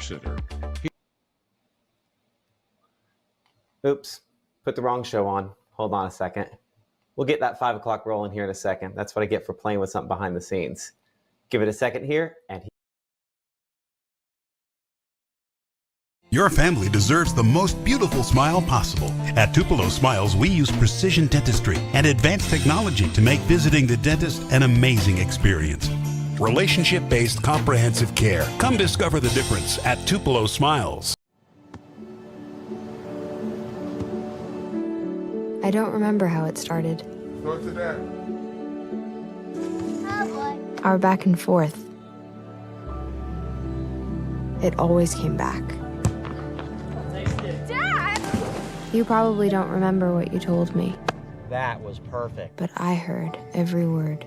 Center. Oops, put the wrong show on. Hold on a second. We'll get that 5 o'clock rolling here in a second. That's what I get for playing with something behind the scenes. Give it a second here, and Your family deserves the most beautiful smile possible. At Tupelo Smiles, we use precision dentistry and advanced technology to make visiting the dentist an amazing experience. Relationship-based comprehensive care. Come discover the difference at Tupelo Smiles. I don't remember how it started. Go to that. Our back and forth. It always came back. Dad! You probably don't remember what you told me, That was perfect. but I heard every word.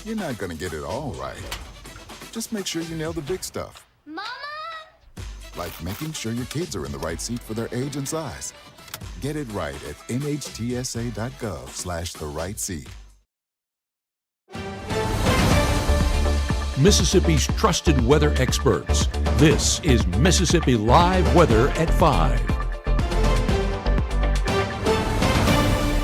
You're not gonna get it all right. Just make sure you nail the big stuff. Mama! Like making sure your kids are in the right seat for their age and size. Get it right at nhtsa.gov/the right seat. Mississippi's trusted weather experts. This is Mississippi Live Weather at 5.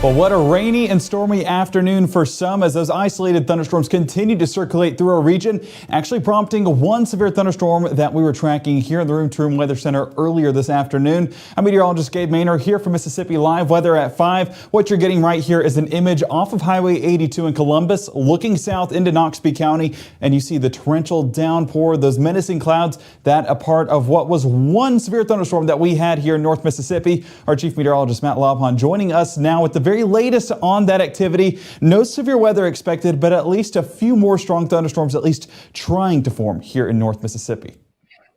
Well, what a rainy and stormy afternoon for some as those isolated thunderstorms continue to circulate through our region, actually prompting one severe thunderstorm that we were tracking here in the Room to Room Weather Center earlier this afternoon. I'm meteorologist Gabe Maynor here for Mississippi Live Weather at 5. What you're getting right here is an image off of Highway 82 in Columbus, looking south into Noxubee County, and you see the torrential downpour, those menacing clouds, that a part of what was one severe thunderstorm that we had here in North Mississippi. Our chief meteorologist Matt Laupon joining us now with the very latest on that activity. No severe weather expected, but at least a few more strong thunderstorms at least trying to form here in North Mississippi.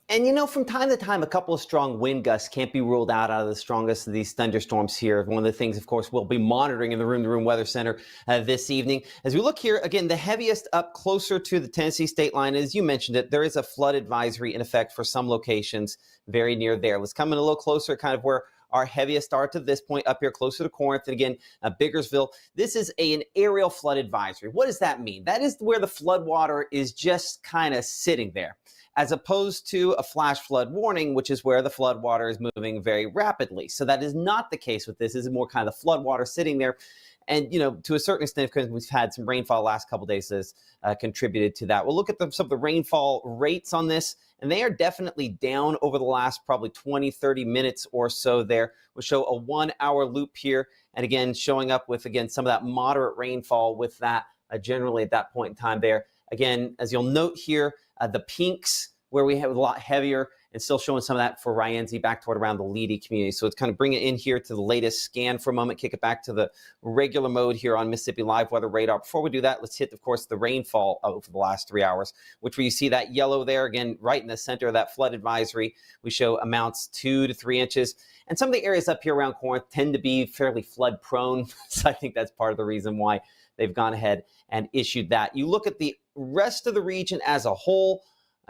And you know, from time to time, a couple of strong wind gusts can't be ruled out of the strongest of these thunderstorms here. One of the things, of course, we'll be monitoring in the Room to Room Weather Center this evening. As we look here, again, the heaviest up closer to the Tennessee state line, as you mentioned it, there is a flood advisory in effect for some locations very near there. Let's come in a little closer, kind of where our heaviest start to this point up here closer to Corinth and again, Biggersville. This is an aerial flood advisory. What does that mean? That is where the flood water is just kind of sitting there, as opposed to a flash flood warning, which is where the flood water is moving very rapidly. So that is not the case with this. This is more kind of the flood water sitting there. And, you know, to a certain extent, because we've had some rainfall the last couple of days, has contributed to that. We'll look at some of the rainfall rates on this, and they are definitely down over the last probably 20, 30 minutes or so there. We'll show a 1 hour loop here. And again, showing up with, again, some of that moderate rainfall with that generally at that point in time there. Again, as you'll note here, the pinks where we have a lot heavier and still showing some of that for Rienzi back toward around the Leedy community. So it's kind of bring it in here to the latest scan for a moment, kick it back to the regular mode here on Mississippi Live Weather Radar. Before we do that, let's hit, of course, the rainfall over the last 3 hours, which where you see that yellow there, again, right in the center of that flood advisory. We show amounts 2 to 3 inches. And some of the areas up here around Corinth tend to be fairly flood prone. So I think that's part of the reason why they've gone ahead and issued that. You look at the rest of the region as a whole.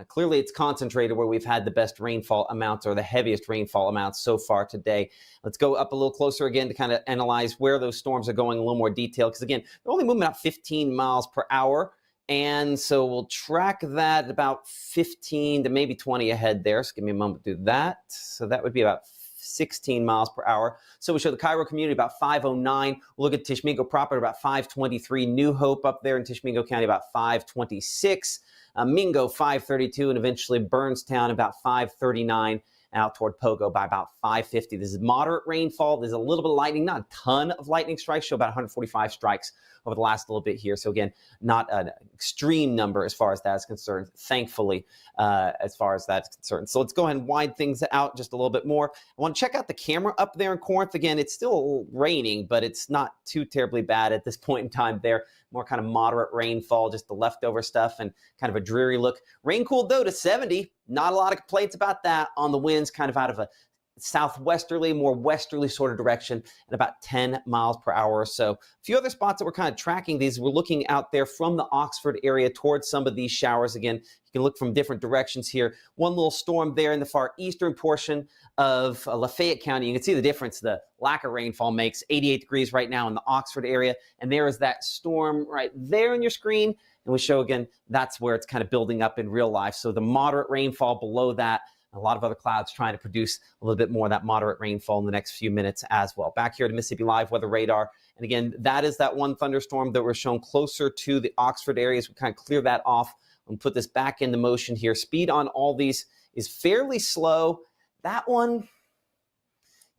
Clearly, it's concentrated where we've had the best rainfall amounts or the heaviest rainfall amounts so far today. Let's go up a little closer again to kind of analyze where those storms are going in a little more detail. Because, again, they're only moving about 15 miles per hour. And so we'll track that about 15 to maybe 20 ahead there. So give me a moment to do that. So that would be about 16 miles per hour. So we show the Cairo community about 509. We'll look at Tishomingo proper about 523. New Hope up there in Tishomingo County about 526. Mingo 532, and eventually Burnstown about 539, out toward Pogo by about 550. This is moderate rainfall. There's a little bit of lightning, not a ton of lightning strikes, show about 145 strikes over the last little bit here. So again, not an extreme number as far as that is concerned, thankfully, as far as that's concerned. So let's go ahead and widen things out just a little bit more. I want to check out the camera up there in Corinth. Again, it's still raining, but it's not too terribly bad at this point in time there. More kind of moderate rainfall, just the leftover stuff and kind of a dreary look. Rain cooled though to 70. Not a lot of complaints about that on the winds, kind of out of a southwesterly, more westerly sort of direction at about 10 miles per hour or so. A few other spots that we're kind of tracking these, we're looking out there from the Oxford area towards some of these showers. Again, you can look from different directions here. One little storm there in the far eastern portion of Lafayette County. You can see the difference the lack of rainfall makes. 88 degrees right now in the Oxford area. And there is that storm right there on your screen. And we show again, that's where it's kind of building up in real life. So the moderate rainfall below that, a lot of other clouds trying to produce a little bit more of that moderate rainfall in the next few minutes as well. Back here to Mississippi Live Weather Radar. And again, that is that one thunderstorm that we're shown closer to the Oxford areas. We kind of clear that off and put this back into motion here. Speed on all these is fairly slow. That one,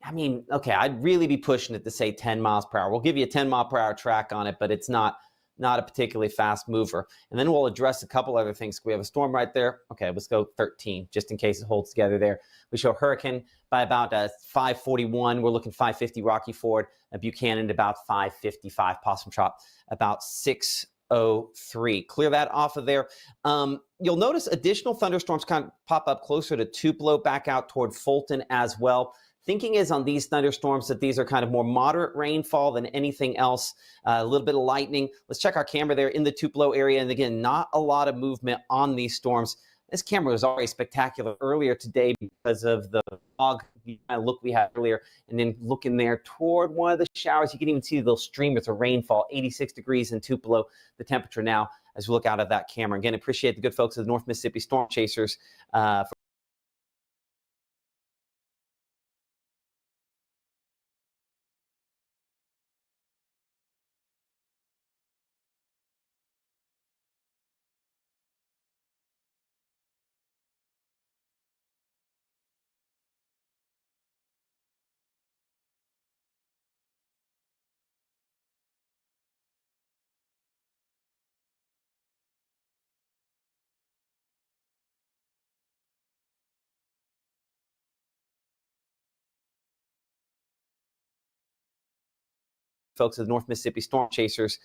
I mean, okay, I'd really be pushing it to say 10 miles per hour. We'll give you a 10 mile per hour track on it, but it's not a particularly fast mover. And then we'll address a couple other things. We have a storm right there. Okay, let's go 13, just in case it holds together there. We show hurricane by about 541. We're looking 550 Rocky Ford, Buchanan about 555, Possum Trot about 603. Clear that off of there. You'll notice additional thunderstorms kind of pop up closer to Tupelo, back out toward Fulton as well. Thinking is on these thunderstorms that these are kind of more moderate rainfall than anything else, a little bit of lightning. Let's check our camera there in the Tupelo area. And again, not a lot of movement on these storms. This camera was already spectacular earlier today because of the fog look we had earlier. And then looking there toward one of the showers, you can even see the little streamers of rainfall, 86 degrees in Tupelo, the temperature now as we look out of that camera. Again, appreciate the good folks of the North Mississippi Storm Chasers for folks of the North Mississippi Storm Chasers.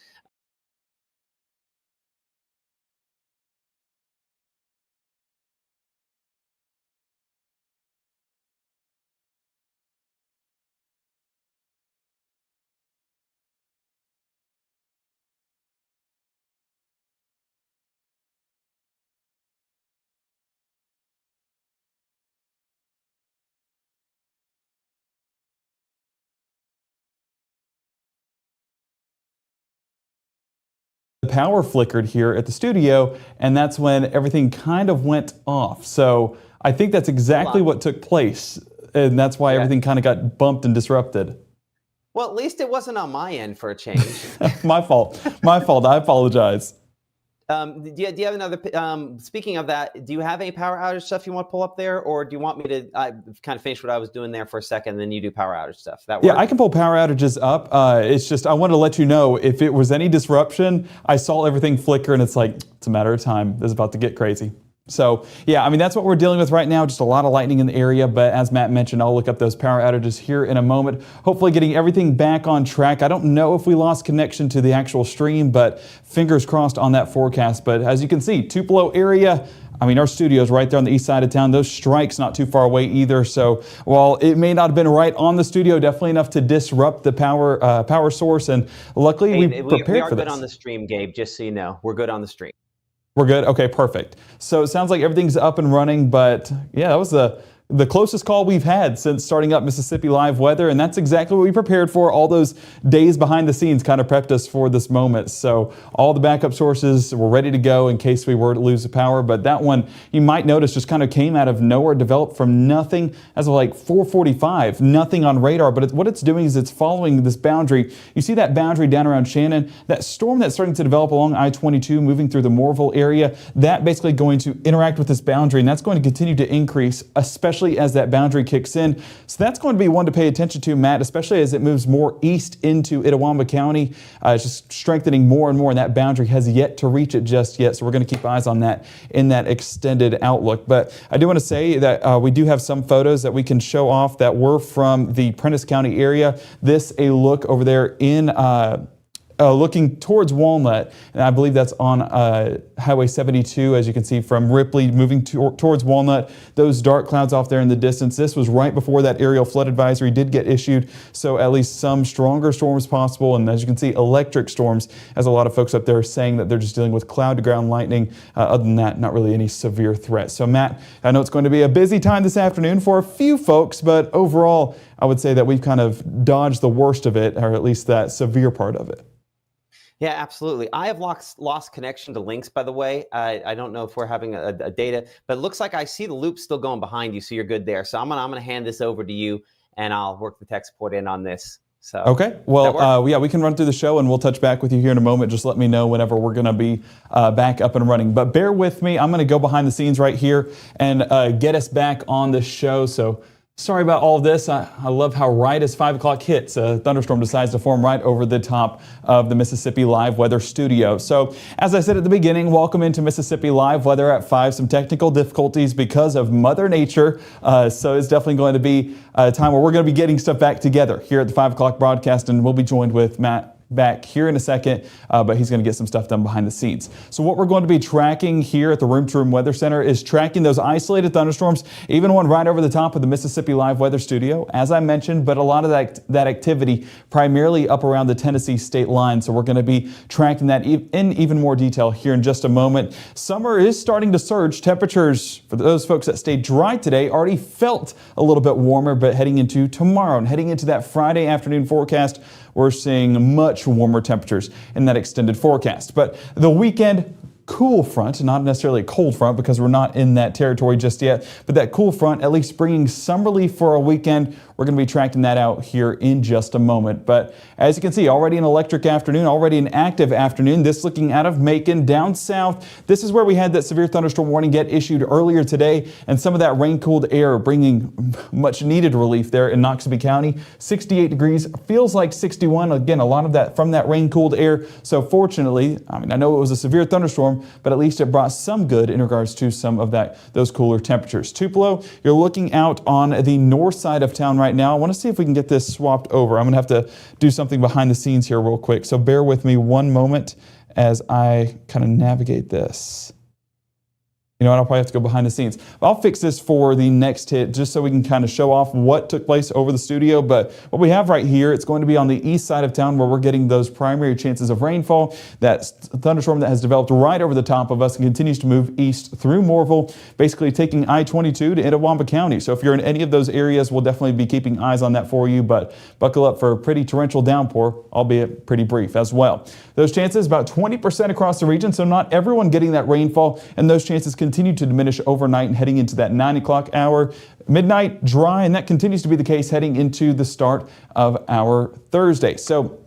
The power flickered here at the studio, and that's when everything kind of went off. So I think that's exactly what took place, and that's why everything kind of got bumped and disrupted. Well, at least it wasn't on my end for a change. My fault. My fault. I apologize. Do you have another, speaking of that, do you have any power outage stuff you want to pull up there, or do you want me to kind of finish what I was doing there for a second, and then you do power outage stuff? That work? Yeah, I can pull power outages up. It's just I wanted to let you know if it was any disruption, I saw everything flicker, and it's like, it's a matter of time. This is about to get crazy. So, yeah, I mean, that's what we're dealing with right now, just a lot of lightning in the area. But as Matt mentioned, I'll look up those power outages here in a moment, hopefully getting everything back on track. I don't know if we lost connection to the actual stream, but fingers crossed on that forecast. But as you can see, Tupelo area, I mean, our studio's right there on the east side of town. Those strikes not too far away either. So while it may not have been right on the studio, definitely enough to disrupt the power source. And luckily, we prepared for this. We are good on the stream, Gabe, just so you know. We're good on the stream. We're good? Okay, perfect. So it sounds like everything's up and running, but yeah, that was the closest call we've had since starting up Mississippi Live Weather, and that's exactly what we prepared for. All those days behind the scenes kind of prepped us for this moment. So all the backup sources were ready to go in case we were to lose the power, but that one, you might notice, just kind of came out of nowhere, developed from nothing as of like 4:45, nothing on radar, but what it's doing is it's following this boundary. You see that boundary down around Shannon, that storm that's starting to develop along I-22 moving through the Moorville area, that basically going to interact with this boundary, and that's going to continue to increase, especially as that boundary kicks in. So that's going to be one to pay attention to, Matt, especially as it moves more east into Itawamba County. It's just strengthening more and more, and that boundary has yet to reach it just yet. So we're going to keep eyes on that in that extended outlook. But I do want to say that we do have some photos that we can show off that were from the Prentiss County area. This a look over there in looking towards Walnut, and I believe that's on Highway 72, as you can see from Ripley, moving towards Walnut. Those dark clouds off there in the distance. This was right before that aerial flood advisory did get issued, so at least some stronger storms possible, and as you can see, electric storms, as a lot of folks up there are saying that they're just dealing with cloud-to-ground lightning. Other than that, not really any severe threat. So Matt, I know it's going to be a busy time this afternoon for a few folks, but overall, I would say that we've kind of dodged the worst of it, or at least that severe part of it. Yeah, absolutely. I have lost connection to links, by the way. I don't know if we're having a data, but it looks like I see the loop still going behind you, so you're good there. So I'm gonna hand this over to you, and I'll work the tech support in on this. So okay, well, yeah, we can run through the show, and we'll touch back with you here in a moment. Just let me know whenever we're going to be back up and running. But bear with me. I'm going to go behind the scenes right here and get us back on the show. So sorry about all of this. I love how right as 5 o'clock hits, a thunderstorm decides to form right over the top of the Mississippi Live Weather studio. So as I said at the beginning, welcome into Mississippi Live Weather at 5. Some technical difficulties because of Mother Nature. So it's definitely going to be a time where we're going to be getting stuff back together here at the 5 o'clock broadcast, and we'll be joined with Matt back here in a second, but he's going to get some stuff done behind the scenes. So what we're going to be tracking here at the Room to Room Weather Center is tracking those isolated thunderstorms, even one right over the top of the Mississippi Live Weather Studio, as I mentioned, but a lot of that activity primarily up around the Tennessee state line. So we're going to be tracking that in even more detail here in just a moment. Summer is starting to surge. Temperatures for those folks that stayed dry today already felt a little bit warmer, but heading into tomorrow and heading into that Friday afternoon forecast, we're seeing much warmer temperatures in that extended forecast. But the weekend cool front, not necessarily a cold front because we're not in that territory just yet, but that cool front at least bringing some relief for a weekend. We're going to be tracking that out here in just a moment. But as you can see, already an electric afternoon, already an active afternoon. This looking out of Macon down south. This is where we had that severe thunderstorm warning get issued earlier today, and some of that rain-cooled air bringing much needed relief there in Noxubee County. 68 degrees, feels like 61. Again, a lot of that from that rain-cooled air. So fortunately, I know it was a severe thunderstorm, but at least it brought some good in regards to some of those cooler temperatures. Tupelo, you're looking out on the north side of town right now. I want to see if we can get this swapped over. I'm going to have to do something behind the scenes here real quick, so bear with me one moment as I kind of navigate this. You know what, I'll probably have to go behind the scenes. I'll fix this for the next hit just so we can kind of show off what took place over the studio. But what we have right here, it's going to be on the east side of town where we're getting those primary chances of rainfall. That thunderstorm that has developed right over the top of us and continues to move east through Morville, basically taking I-22 to Itawamba County. So if you're in any of those areas, we'll definitely be keeping eyes on that for you. But buckle up for a pretty torrential downpour, albeit pretty brief as well. Those chances about 20% across the region, so not everyone getting that rainfall, and those chances continue to diminish overnight and heading into that 9 o'clock hour. Midnight dry, and that continues to be the case heading into the start of our Thursday. So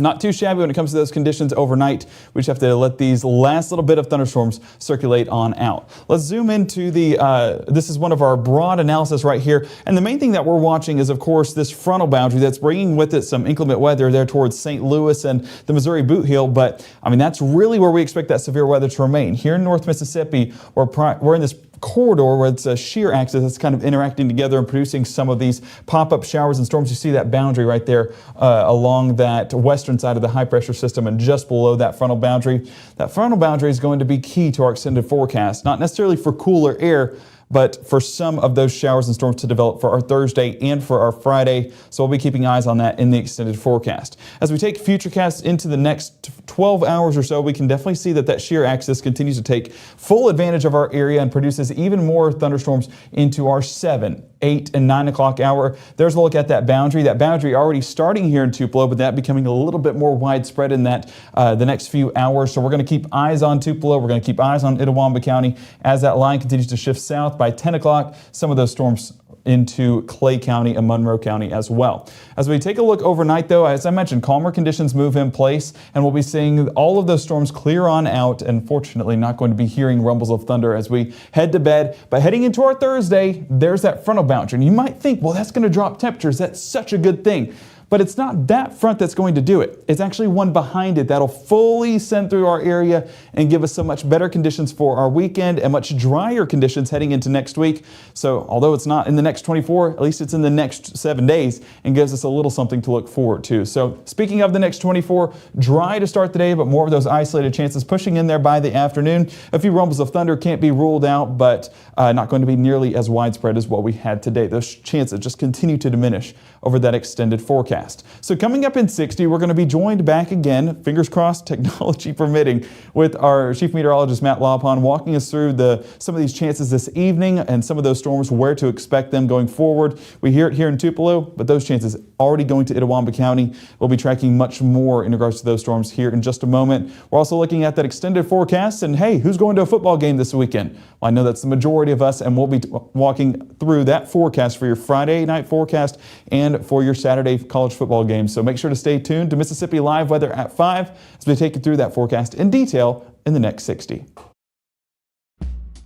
not too shabby when it comes to those conditions overnight. We just have to let these last little bit of thunderstorms circulate on out. Let's zoom into this is one of our broad analysis right here. And the main thing that we're watching is, of course, this frontal boundary that's bringing with it some inclement weather there towards St. Louis and the Missouri Boot Heel. But, that's really where we expect that severe weather to remain. Here in North Mississippi, we're in this corridor where it's a shear axis that's kind of interacting together and producing some of these pop-up showers and storms. You see that boundary right there along that western side of the high pressure system and just below that frontal boundary. That frontal boundary is going to be key to our extended forecast, not necessarily for cooler air, but for some of those showers and storms to develop for our Thursday and for our Friday. So we'll be keeping eyes on that in the extended forecast. As we take futurecasts into the next 12 hours or so, we can definitely see that shear axis continues to take full advantage of our area and produces even more thunderstorms into our 7, 8, and 9 o'clock hour. There's a look at that boundary. That boundary already starting here in Tupelo, but that becoming a little bit more widespread in that the next few hours. So we're going to keep eyes on Tupelo. We're going to keep eyes on Itawamba County as that line continues to shift south. By 10 o'clock, some of those storms into Clay County and Monroe County as well. As we take a look overnight, though, as I mentioned, calmer conditions move in place, and we'll be seeing all of those storms clear on out, and fortunately not going to be hearing rumbles of thunder as we head to bed. But heading into our Thursday, there's that frontal boundary. And you might think, well, that's going to drop temperatures. That's such a good thing. But it's not that front that's going to do it. It's actually one behind it that'll fully send through our area and give us some much better conditions for our weekend and much drier conditions heading into next week. So although it's not in the next 24, at least it's in the next 7 days and gives us a little something to look forward to. So speaking of the next 24, dry to start the day, but more of those isolated chances pushing in there by the afternoon. A few rumbles of thunder can't be ruled out, but not going to be nearly as widespread as what we had today. Those chances just continue to diminish over that extended forecast. So coming up in 60, we're going to be joined back again, fingers crossed, technology permitting, with our Chief Meteorologist Matt Laupon walking us through some of these chances this evening and some of those storms, where to expect them going forward. We hear it here in Tupelo, but those chances already going to Itawamba County. We'll be tracking much more in regards to those storms here in just a moment. We're also looking at that extended forecast, and hey, who's going to a football game this weekend? Well, I know that's the majority of us, and we'll be walking through that forecast for your Friday night forecast and for your Saturday college football game. So make sure to stay tuned to Mississippi Live Weather at 5 as we take you through that forecast in detail in the next 60.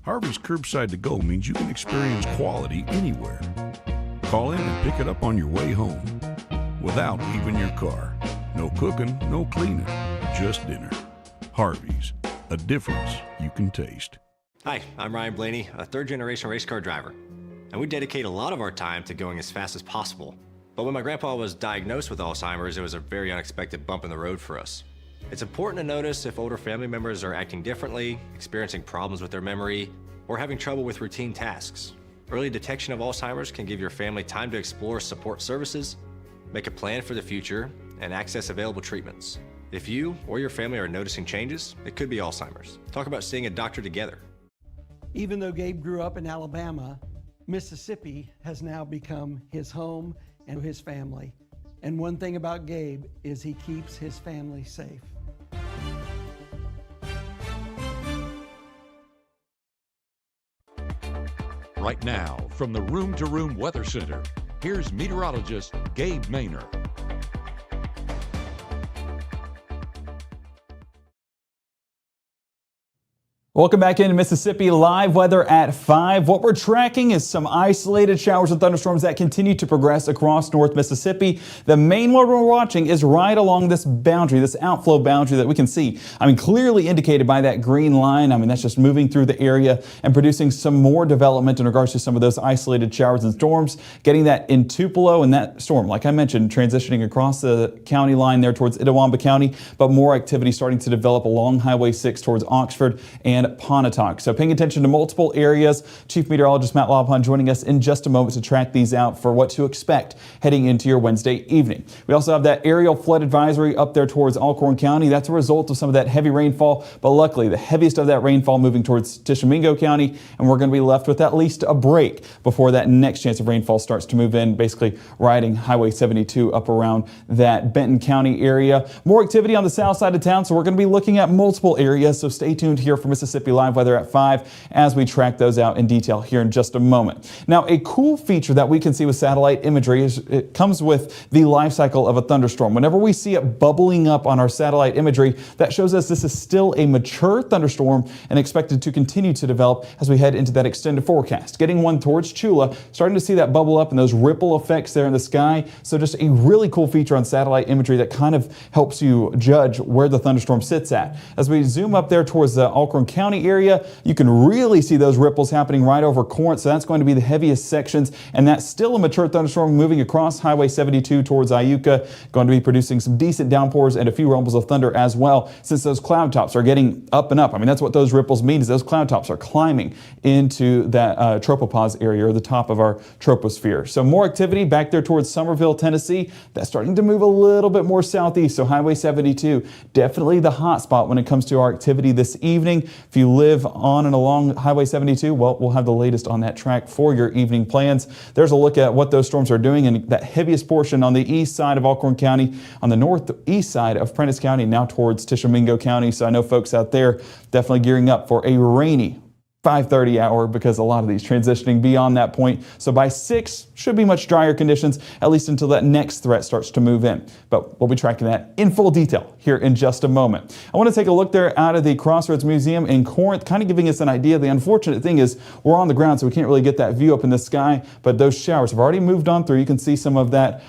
Harvey's Curbside to Go means you can experience quality anywhere. Call in and pick it up on your way home without leaving your car. No cooking, no cleaning, just dinner. Harvey's, a difference you can taste. Hi, I'm Ryan Blaney, a third-generation race car driver, and we dedicate a lot of our time to going as fast as possible. But when my grandpa was diagnosed with Alzheimer's, it was a very unexpected bump in the road for us. It's important to notice if older family members are acting differently, experiencing problems with their memory, or having trouble with routine tasks. Early detection of Alzheimer's can give your family time to explore support services, make a plan for the future, and access available treatments. If you or your family are noticing changes, it could be Alzheimer's. Talk about seeing a doctor together. Even though Gabe grew up in Alabama, Mississippi has now become his home and his family. And one thing about Gabe is he keeps his family safe. Right now, from the Room to Room Weather Center, here's meteorologist Gabe Maynor. Welcome back into Mississippi Live Weather at 5. What we're tracking is some isolated showers and thunderstorms that continue to progress across North Mississippi. The main one we're watching is right along this boundary, this outflow boundary that we can see. Clearly indicated by that green line. That's just moving through the area and producing some more development in regards to some of those isolated showers and storms. Getting that in Tupelo, and that storm, like I mentioned, transitioning across the county line there towards Itawamba County, but more activity starting to develop along Highway 6 towards Oxford and Pontotoc. So paying attention to multiple areas. Chief Meteorologist Matt Laupon joining us in just a moment to track these out for what to expect heading into your Wednesday evening. We also have that aerial flood advisory up there towards Alcorn County. That's a result of some of that heavy rainfall, but luckily the heaviest of that rainfall moving towards Tishomingo County, and we're going to be left with at least a break before that next chance of rainfall starts to move in, basically riding Highway 72 up around that Benton County area. More activity on the south side of town, so we're going to be looking at multiple areas, so stay tuned here for Mississippi Live Weather at 5 as we track those out in detail here in just a moment. Now, a cool feature that we can see with satellite imagery is it comes with the life cycle of a thunderstorm. Whenever we see it bubbling up on our satellite imagery, that shows us this is still a mature thunderstorm and expected to continue to develop as we head into that extended forecast. Getting one towards Chula, starting to see that bubble up and those ripple effects there in the sky. So just a really cool feature on satellite imagery that kind of helps you judge where the thunderstorm sits at. As we zoom up there towards the Alcorn County area, you can really see those ripples happening right over Corinth, so that's going to be the heaviest sections, and that's still a mature thunderstorm moving across Highway 72 towards Iuka, going to be producing some decent downpours and a few rumbles of thunder as well, since those cloud tops are getting up and up. That's what those ripples mean, is those cloud tops are climbing into that tropopause area, or the top of our troposphere. So more activity back there towards Somerville, Tennessee. That's starting to move a little bit more southeast, so Highway 72 definitely the hot spot when it comes to our activity this evening. If you live on and along Highway 72, well, we'll have the latest on that track for your evening plans. There's a look at what those storms are doing in that heaviest portion on the east side of Alcorn County, on the northeast side of Prentiss County, now towards Tishomingo County. So I know folks out there definitely gearing up for a rainy 5:30 hour because a lot of these transitioning beyond that point. So by 6 should be much drier conditions, at least until that next threat starts to move in. But we'll be tracking that in full detail here in just a moment. I want to take a look there out of the Crossroads Museum in Corinth, kind of giving us an idea. The unfortunate thing is we're on the ground, so we can't really get that view up in the sky, but those showers have already moved on through. You can see some of that,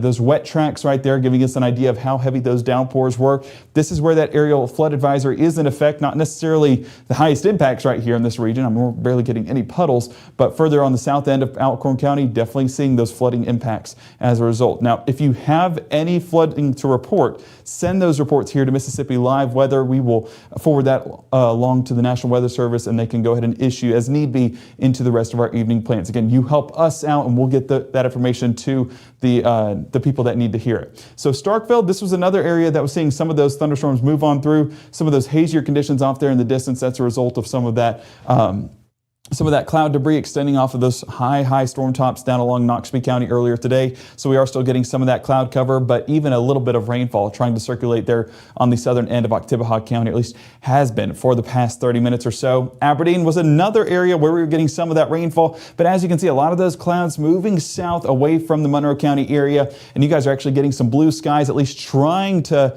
those wet tracks right there, giving us an idea of how heavy those downpours were. This is where that aerial flood advisory is in effect, not necessarily the highest impacts right here in this region. I'm barely getting any puddles, but further on the south end of Alcorn County, definitely seeing those flooding impacts as a result. Now, if you have any flooding to report, send those reports here to Mississippi Live Weather. We will forward that along to the National Weather Service, and they can go ahead and issue as need be into the rest of our evening plans. Again, you help us out, and we'll get that information to the people that need to hear it. So Starkville, this was another area that was seeing some of those thunderstorms move on through, some of those hazier conditions off there in the distance. That's a result of some of that cloud debris extending off of those high storm tops down along Noxubee County earlier today. So we are still getting some of that cloud cover, but even a little bit of rainfall trying to circulate there on the southern end of Oktibbeha County, at least has been for the past 30 minutes or so. Aberdeen was another area where we were getting some of that rainfall, but as you can see, a lot of those clouds moving south away from the Monroe County area, and you guys are actually getting some blue skies, at least trying to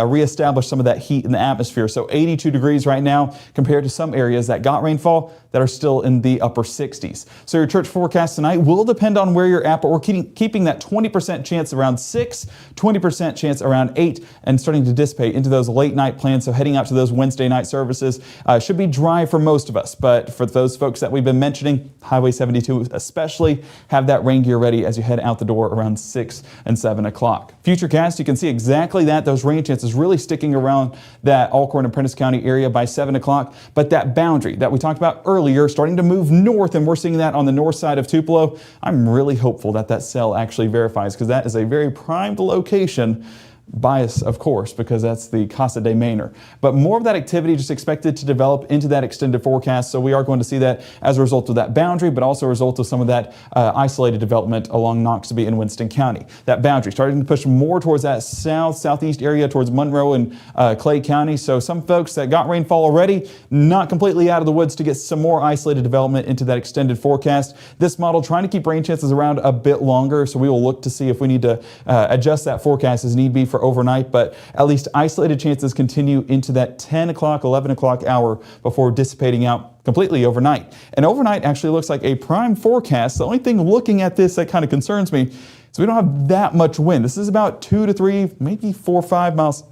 reestablish some of that heat in the atmosphere. So 82 degrees right now compared to some areas that got rainfall that are still in the upper 60s. So your church forecast tonight will depend on where you're at, but we're keeping that 20% chance around 6, 20% chance around 8, and starting to dissipate into those late night plans. So heading out to those Wednesday night services should be dry for most of us, but for those folks that we've been mentioning, Highway 72 especially, have that rain gear ready as you head out the door around 6 and 7 o'clock. Futurecast, you can see exactly that, those rain chances really sticking around that Alcorn and Prentice County area by 7 o'clock, but that boundary that we talked about earlier starting to move north, and we're seeing that on the north side of Tupelo. I'm really hopeful that that cell actually verifies, because that is a very primed location. Bias, of course, because that's the Casa de Manor. But more of that activity just expected to develop into that extended forecast. So we are going to see that as a result of that boundary, but also a result of some of that isolated development along Noxubee and Winston County. That boundary starting to push more towards that southeast area towards Monroe and Clay County. So some folks that got rainfall already, not completely out of the woods to get some more isolated development into that extended forecast. This model trying to keep rain chances around a bit longer. So we will look to see if we need to adjust that forecast as need be for overnight, but at least isolated chances continue into that 10 o'clock, 11 o'clock hour before dissipating out completely overnight. And overnight actually looks like a prime forecast. The only thing looking at this that kind of concerns me is we don't have that much wind. This is about 2 to 3, maybe 4 or 5 miles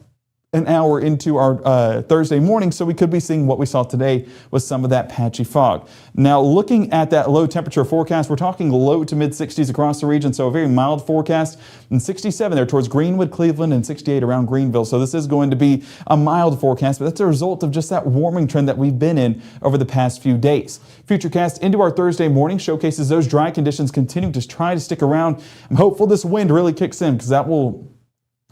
an hour into our Thursday morning, so we could be seeing what we saw today with some of that patchy fog. Now, looking at that low temperature forecast, we're talking low to mid 60s across the region, so a very mild forecast, and 67 there towards Greenwood, Cleveland, and 68 around Greenville. So this is going to be a mild forecast, but that's a result of just that warming trend that we've been in over the past few days. Futurecast into our Thursday morning showcases those dry conditions continuing to try to stick around. I'm hopeful this wind really kicks in, because that will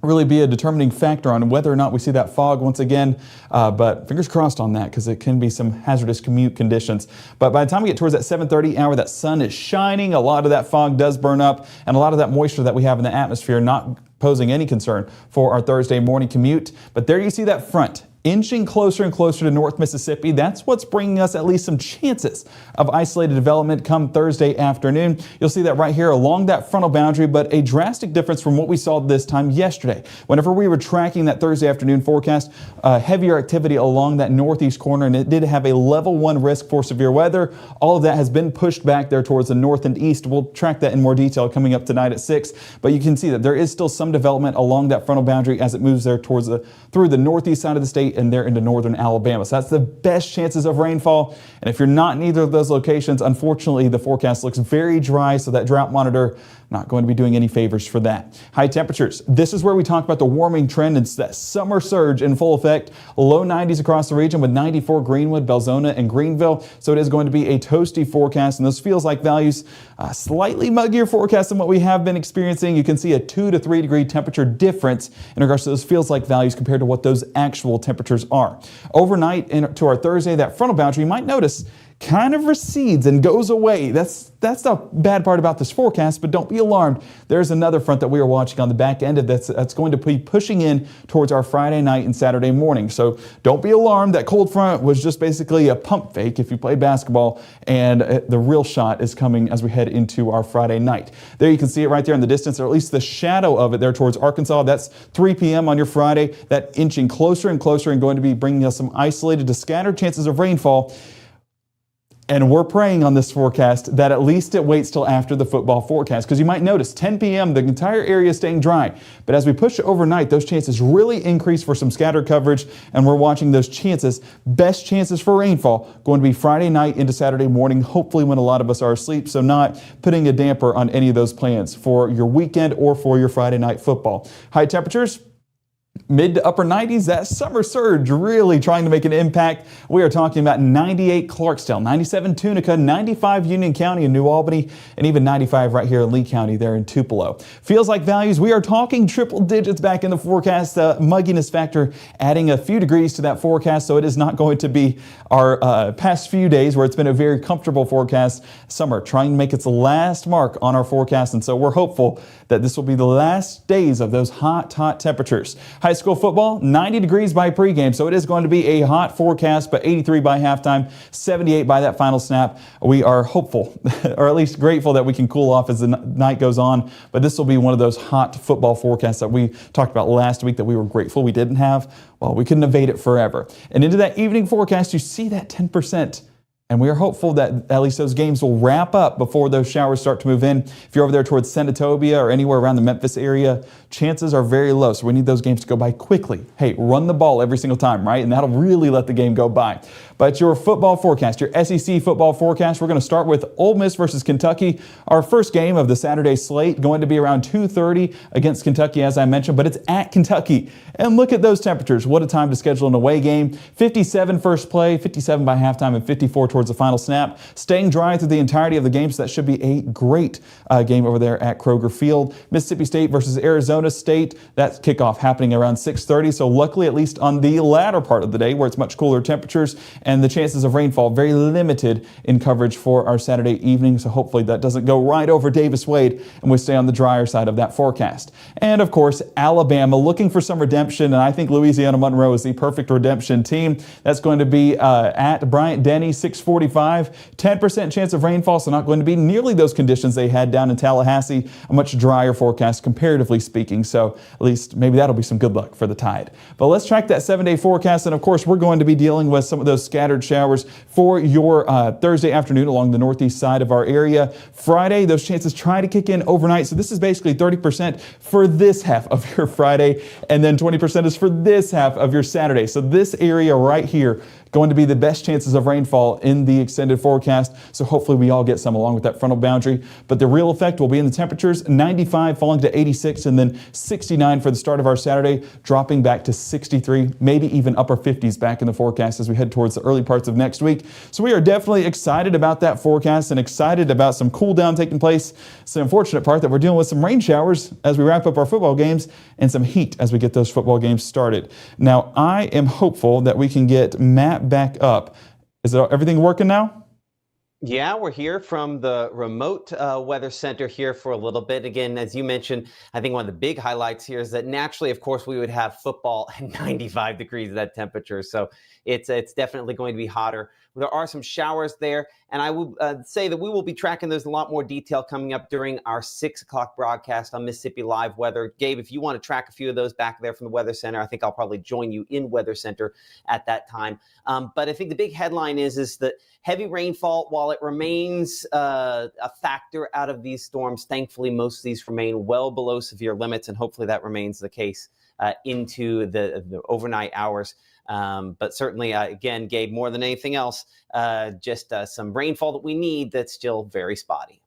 really be a determining factor on whether or not we see that fog once again, but fingers crossed on that, because it can be some hazardous commute conditions. But by the time we get towards that 7:30 hour, that sun is shining, a lot of that fog does burn up, and a lot of that moisture that we have in the atmosphere not posing any concern for our Thursday morning commute. But there you see that front inching closer and closer to North Mississippi. That's what's bringing us at least some chances of isolated development come Thursday afternoon. You'll see that right here along that frontal boundary, but a drastic difference from what we saw this time yesterday. Whenever we were tracking that Thursday afternoon forecast, heavier activity along that northeast corner, and it did have a level 1 risk for severe weather. All of that has been pushed back there towards the north and east. We'll track that in more detail coming up tonight at 6, but you can see that there is still some development along that frontal boundary as it moves there towards through the northeast side of the state and there into northern Alabama. So that's the best chances of rainfall. And if you're not in either of those locations, unfortunately, the forecast looks very dry, so that drought monitor not going to be doing any favors for that. High temperatures. This is where we talk about the warming trend. It's that summer surge in full effect. Low 90s across the region with 94 Greenwood, Belzona, and Greenville. So it is going to be a toasty forecast, and those feels like values, slightly muggier forecast than what we have been experiencing. You can see a 2 to 3 degree temperature difference in regards to those feels like values compared to what those actual temperatures are. Overnight into our Thursday, that frontal boundary, you might notice, kind of recedes and goes away. That's the bad part about this forecast, but don't be alarmed. There's another front that we are watching on the back end of that's going to be pushing in towards our Friday night and Saturday morning. So don't be alarmed. That cold front was just basically a pump fake if you play basketball, and the real shot is coming as we head into our Friday night. There you can see it right there in the distance, or at least the shadow of it there towards Arkansas. That's 3 p.m. on your Friday. That inching closer and closer and going to be bringing us some isolated to scattered chances of rainfall. And we're praying on this forecast that at least it waits till after the football forecast, because you might notice 10 p.m. the entire area is staying dry. But as we push overnight, those chances really increase for some scattered coverage, and we're watching those chances, best chances for rainfall, going to be Friday night into Saturday morning, hopefully when a lot of us are asleep, so not putting a damper on any of those plans for your weekend or for your Friday night football. High temperatures, mid to upper 90s, that summer surge really trying to make an impact. We are talking about 98 Clarksdale, 97 Tunica, 95 Union County in New Albany, and even 95 right here in Lee County there in Tupelo. Feels like values, we are talking triple digits back in the forecast. The mugginess factor adding a few degrees to that forecast, so it is not going to be our past few days where it's been a very comfortable forecast. Summer trying to make its last mark on our forecast, and so we're hopeful that this will be the last days of those hot temperatures. High school football, 90 degrees by pregame, so it is going to be a hot forecast, but 83 by halftime, 78 by that final snap. We are hopeful, or at least grateful, that we can cool off as the night goes on, but this will be one of those hot football forecasts that we talked about last week that we were grateful we didn't have. Well, we couldn't evade it forever. And into that evening forecast, you see that 10%. And we are hopeful that at least those games will wrap up before those showers start to move in. If you're over there towards Senatobia or anywhere around the Memphis area, chances are very low. So we need those games to go by quickly. Hey, run the ball every single time, right? And that'll really let the game go by. But your football forecast, your SEC football forecast, we're going to start with Ole Miss versus Kentucky. Our first game of the Saturday slate going to be around 2:30 against Kentucky, as I mentioned, but it's at Kentucky. And look at those temperatures. What a time to schedule an away game. 57 first play, 57 by halftime, and 54 towards the final snap. Staying dry through the entirety of the game, so that should be a great game over there at Kroger Field. Mississippi State versus Arizona State. That kickoff happening around 6:30. So luckily, at least on the latter part of the day where it's much cooler temperatures, and the chances of rainfall very limited in coverage for our Saturday evening. So hopefully that doesn't go right over Davis Wade and we stay on the drier side of that forecast. And of course, Alabama looking for some redemption, and I think Louisiana Monroe is the perfect redemption team. That's going to be at Bryant Denny, 6:45. 10% chance of rainfall, so not going to be nearly those conditions they had down in Tallahassee. A much drier forecast comparatively speaking, so at least maybe that'll be some good luck for the Tide. But let's track that 7-day forecast, and of course we're going to be dealing with some of those scattered showers for your Thursday afternoon along the northeast side of our area. Friday, those chances try to kick in overnight, so this is basically 30% for this half of your Friday, and then 20% is for this half of your Saturday. So this area right here going to be the best chances of rainfall in the extended forecast, so hopefully we all get some along with that frontal boundary. But the real effect will be in the temperatures, 95 falling to 86, and then 69 for the start of our Saturday, dropping back to 63, maybe even upper 50s back in the forecast as we head towards the early parts of next week. So we are definitely excited about that forecast and excited about some cool down taking place. It's the unfortunate part that we're dealing with some rain showers as we wrap up our football games and some heat as we get those football games started. Now, I am hopeful that we can get Matt back up. Is everything working now? Yeah, we're here from the remote weather center here for a little bit. Again, as you mentioned, I think one of the big highlights here is that naturally, of course, we would have football at 95 degrees at that temperature. So it's definitely going to be hotter. There are some showers there, and I will say that we will be tracking those in a lot more detail coming up during our 6 o'clock broadcast on Mississippi Live Weather. Gabe, if you want to track a few of those back there from the Weather Center, I think I'll probably join you in Weather Center at that time. But I think the big headline is that heavy rainfall, while it remains a factor out of these storms, thankfully most of these remain well below severe limits, and hopefully that remains the case into the overnight hours. But certainly, again, Gabe, more than anything else, just some rainfall that we need that's still very spotty.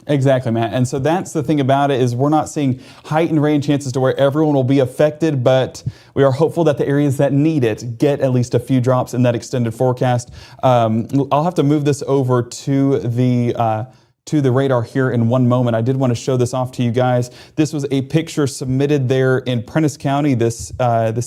Exactly, Matt. And so that's the thing about it, is we're not seeing heightened rain chances to where everyone will be affected, but we are hopeful that the areas that need it get at least a few drops in that extended forecast. I'll have to move this over to the to the radar here in one moment. I did want to show this off to you guys. This was a picture submitted there in Prentiss County this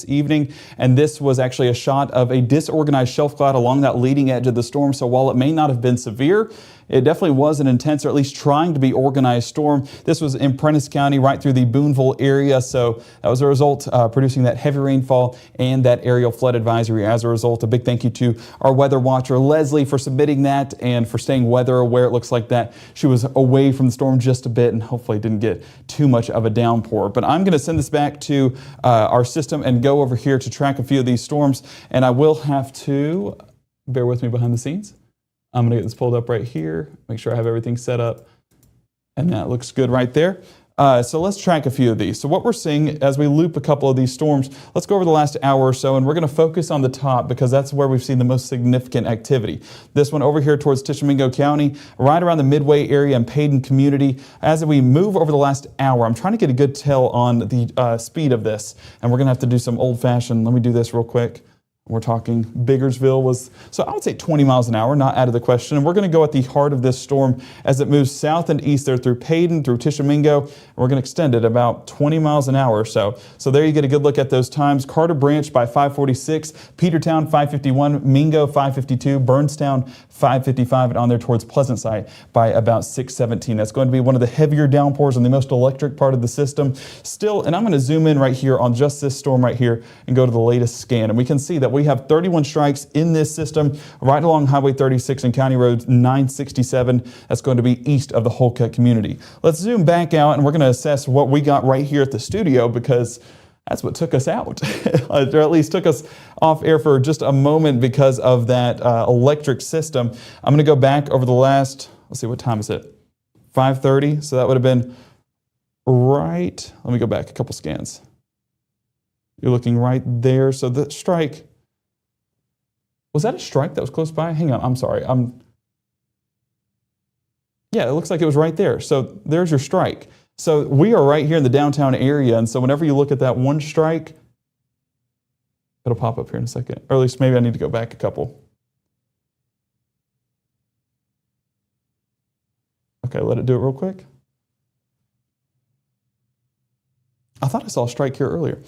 evening, and this was actually a shot of a disorganized shelf cloud along that leading edge of the storm. So while it may not have been severe, it definitely was an intense, or at least trying to be organized storm. This was in Prentiss County, right through the Boonville area. So that was a result, producing that heavy rainfall and that aerial flood advisory. As a result, a big thank you to our weather watcher, Leslie, for submitting that and for staying weather aware. It looks like that she was away from the storm just a bit and hopefully didn't get too much of a downpour. But I'm going to send this back to our system and go over here to track a few of these storms. And I will have to bear with me behind the scenes. I'm going to get this pulled up right here, make sure I have everything set up, and that looks good right there. So let's track a few of these. So what we're seeing as we loop a couple of these storms, let's go over the last hour or so, and we're going to focus on the top because that's where we've seen the most significant activity. This one over here towards Tishomingo County, right around the Midway area and Paden community. As we move over the last hour, I'm trying to get a good tell on the speed of this, and we're going to have to do some old-fashioned, let me do this real quick. We're talking Biggersville was, so I would say 20 miles an hour, not out of the question. And we're going to go at the heart of this storm as it moves south and east there through Paden, through Tishomingo. And we're going to extend it about 20 miles an hour or so. So there you get a good look at those times. Carter Branch by 5:46, Petertown 5:51, Mingo 5:52, Burnstown 5:55, and on there towards Pleasant Site by about 6:17. That's going to be one of the heavier downpours on the most electric part of the system. Still, and I'm going to zoom in right here on just this storm right here and go to the latest scan. And we can see that we have 31 strikes in this system right along Highway 36 and County Road 967. That's going to be east of the Holcutt community. Let's zoom back out and we're going to assess what we got right here at the studio because that's what took us out, or at least took us off air for just a moment because of that electric system. I'm going to go back over the last, let's see, what time is it? 5:30. So that would have been right. Let me go back a couple scans. You're looking right there. So the strike, was that a strike that was close by? Hang on, I'm sorry. Yeah, it looks like it was right there. So there's your strike. So we are right here in the downtown area, and so whenever you look at that one strike, it'll pop up here in a second. Or at least maybe I need to go back a couple. Okay, let it do it real quick. I thought I saw a strike here earlier.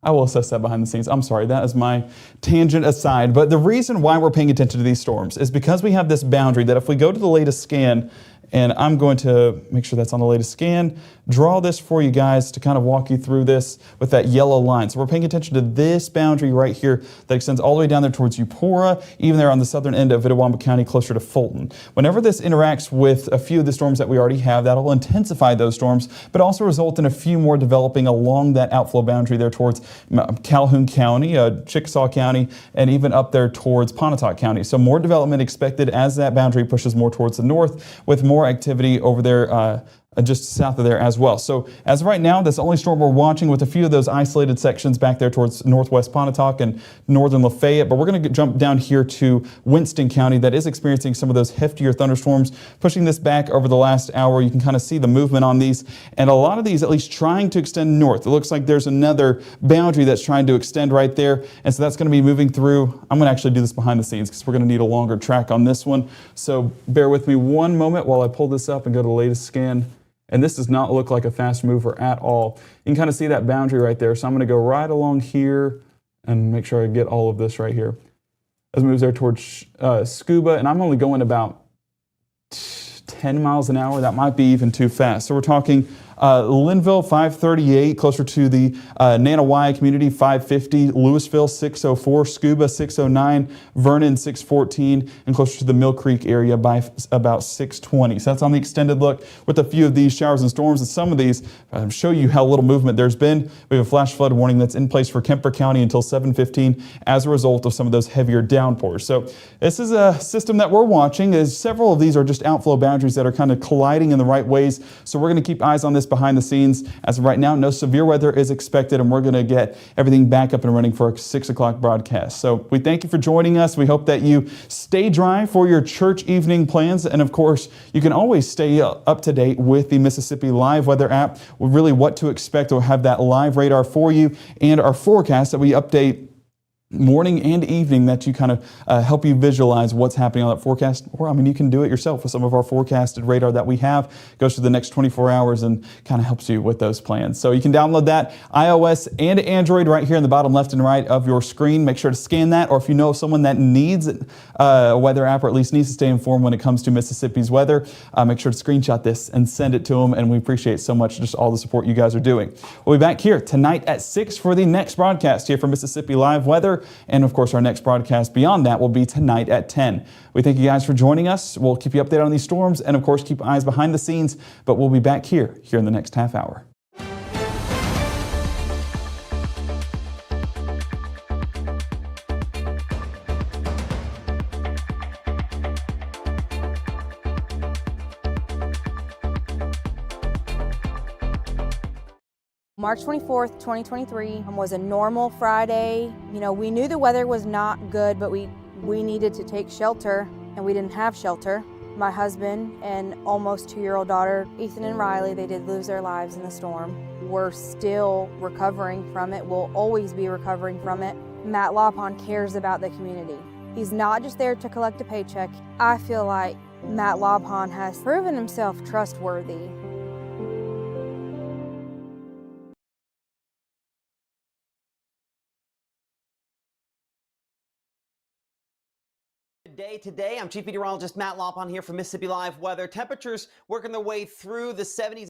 I will assess that behind the scenes. I'm sorry, that is my tangent aside. But the reason why we're paying attention to these storms is because we have this boundary that if we go to the latest scan, and I'm going to make sure that's on the latest scan, draw this for you guys to kind of walk you through this with that yellow line. So we're paying attention to this boundary right here that extends all the way down there towards Eupora, even there on the southern end of Itawamba County, closer to Fulton. Whenever this interacts with a few of the storms that we already have, that'll intensify those storms, but also result in a few more developing along that outflow boundary there towards Calhoun County, Chickasaw County, and even up there towards Pontotoc County. So more development expected as that boundary pushes more towards the north, with more activity over there just south of there as well. So as of right now, that's the only storm we're watching, with a few of those isolated sections back there towards northwest Pontotoc and northern Lafayette. But we're going to jump down here to Winston County that is experiencing some of those heftier thunderstorms. Pushing this back over the last hour, you can kind of see the movement on these, and a lot of these at least trying to extend north. It looks like there's another boundary that's trying to extend right there, and so that's going to be moving through. I'm going to actually do this behind the scenes because we're going to need a longer track on this one. So bear with me one moment while I pull this up and go to the latest scan. And this does not look like a fast mover at all. You can kind of see that boundary right there. So I'm going to go right along here and make sure I get all of this right here. As it moves there towards Scuba, and I'm only going about 10 miles an hour. That might be even too fast. So we're talking Linville 538, closer to the Nanawai community 550, Louisville 604, Scuba 609, Vernon 614, and closer to the Mill Creek area by about 620. So that's on the extended look with a few of these showers and storms. And some of these show you how little movement there's been. We have a flash flood warning that's in place for Kemper County until 7:15 as a result of some of those heavier downpours. So this is a system that we're watching, as several of these are just outflow boundaries that are kind of colliding in the right ways. So we're going to keep eyes on this behind the scenes. As of right now, no severe weather is expected, and we're going to get everything back up and running for a 6 o'clock broadcast. So we thank you for joining us. We hope that you stay dry for your church evening plans. And of course, you can always stay up to date with the Mississippi Live Weather app, with really what to expect. We'll have that live radar for you and our forecast that we update morning and evening that you kind of help you visualize what's happening on that forecast. Or, I mean, you can do it yourself with some of our forecasted radar that we have. Goes through the next 24 hours and kind of helps you with those plans. So you can download that, iOS and Android, right here in the bottom left and right of your screen. Make sure to scan that, or if you know someone that needs a weather app, or at least needs to stay informed when it comes to Mississippi's weather, make sure to screenshot this and send it to them. And we appreciate so much just all the support you guys are doing. We'll be back here tonight at 6 for the next broadcast here for Mississippi Live Weather. And of course, our next broadcast beyond that will be tonight at 10. We thank you guys for joining us. We'll keep you updated on these storms and of course keep eyes behind the scenes, but we'll be back here in the next half hour. March 24th, 2023 was a normal Friday. You know, we knew the weather was not good, but we needed to take shelter, and we didn't have shelter. My husband and almost 2-year-old daughter, Ethan and Riley, they did lose their lives in the storm. We're still recovering from it. We'll always be recovering from it. Matt Laupon cares about the community. He's not just there to collect a paycheck. I feel like Matt Laupon has proven himself trustworthy. Today, I'm Chief Meteorologist Matt Laupon here from Mississippi Live Weather. Temperatures working their way through the 70s.